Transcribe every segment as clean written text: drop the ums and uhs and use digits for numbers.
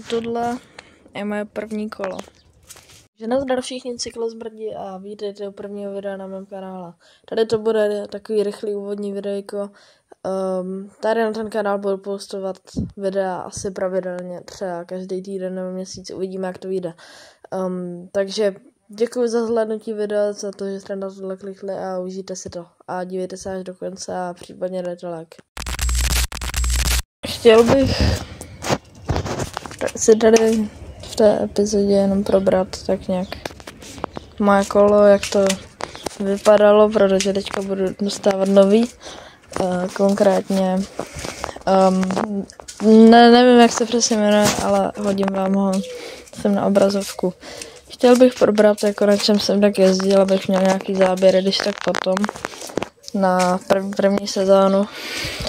Tohle je moje první kolo. Že nazdar všichni cyklozbrdi a vítejte u prvního videa na mém kanále. Tady to bude takový rychlý úvodní videjko. Tady na ten kanál budu postovat videa asi pravidelně, třeba každý týden nebo měsíc, uvidíme, jak to vyjde. Takže děkuji za zhlédnutí videa, za to, že jste na tohle klikli a užijte si to. A dívejte se až do konce a případně dejte like. Chtěl bych si tady v té epizodě jenom probrat tak nějak moje kolo, jak to vypadalo, protože teďka budu dostávat nový. Konkrétně nevím, jak se přesně jmenuje, ale hodím vám ho sem na obrazovku. Chtěl bych probrat, jako na čem jsem tak jezdil, abych měl nějaký záběry, když tak potom na první sezónu.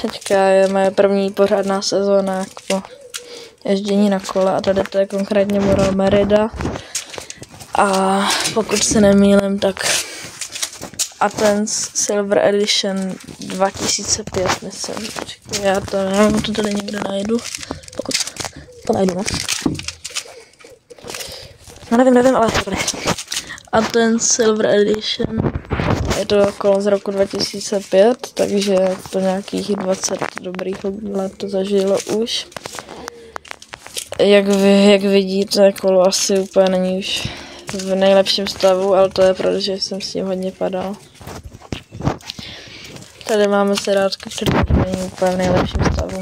Teďka je moje první pořádná sezóna jako ježdění na kole a tady to je konkrétně Moral Merida. A pokud se nemýlím, tak Athens Silver Edition 2005, myslím. Já to tady někde najdu, pokud to najdu, no. No nevím, ale tady. Athens Silver Edition. Je to kolo z roku 2005, takže to nějakých 20 dobrých let to zažilo už. Jak vidíte, kolo asi úplně není už v nejlepším stavu, ale to je proto, že jsem s tím hodně padal. Tady máme sedátky, které není úplně v nejlepším stavu.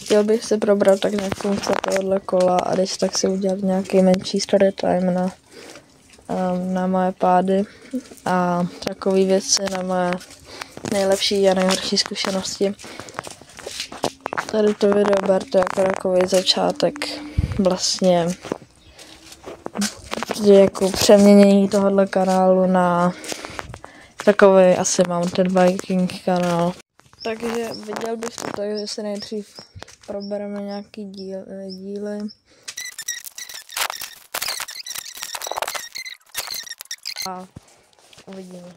Chtěl bych si probrat tak nějak funkce tohohle kola a když tak si udělat nějaký menší story time na moje pády a takové věci, na moje nejlepší a nejhorší zkušenosti. Tady to video berte jako takový začátek vlastně jako přeměnění tohohle kanálu na takový asi mountain biking kanál. Takže viděl bych to tak, že se nejdřív probereme nějaký díly. A uvidíme.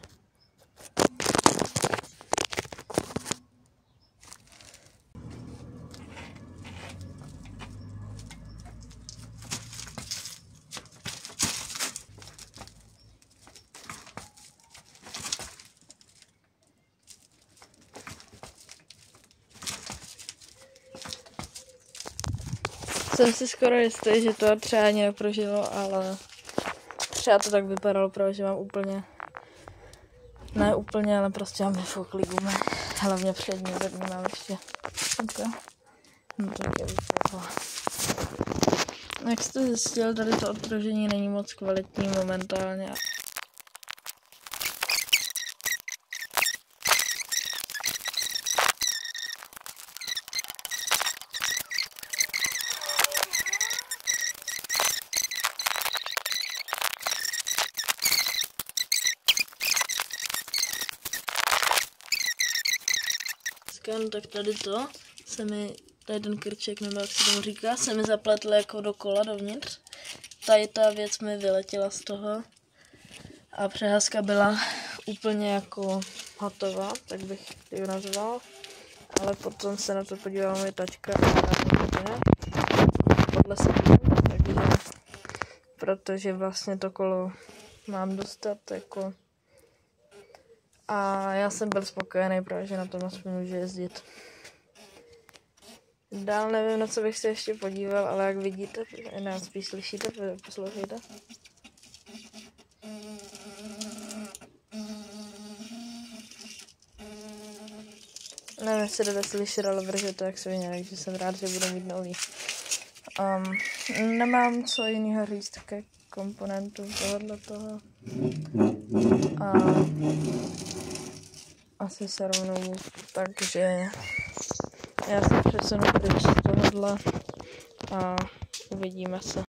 Jsem si skoro jistý, že to třeba ani neprožilo, ale třeba to tak vypadalo, protože mám ne úplně, ale prostě mám vyfouklý gumy. Hlavně přední, zadní mám ještě. Okay. No tak je vyfoukla. Jak jste zjistil, tady to odprožení není moc kvalitní momentálně. Tak tady tady ten krček, nebo jak se tomu říká, se mi zapletl jako do kola dovnitř. Tady ta věc mi vyletěla z toho a přeházka byla úplně jako hotová, tak bych ji nazval. Ale potom se na to podívala moje tačka a podle sebe, protože vlastně to kolo mám dostat jako. A já jsem byl spokojený, protože na tom aspoň můžu jezdit. Dál nevím, na co bych se ještě podíval, ale jak vidíte, ne, spíš slyšíte, poslouchejte. Nevím, jestli jdete slyšet, ale vrže to jak svině, takže jsem rád, že budu mít nový. Nemám co jiného říct ke komponentu toho. A asi se rovnou, takže já se přesunu pryč z tohohle a uvidíme se.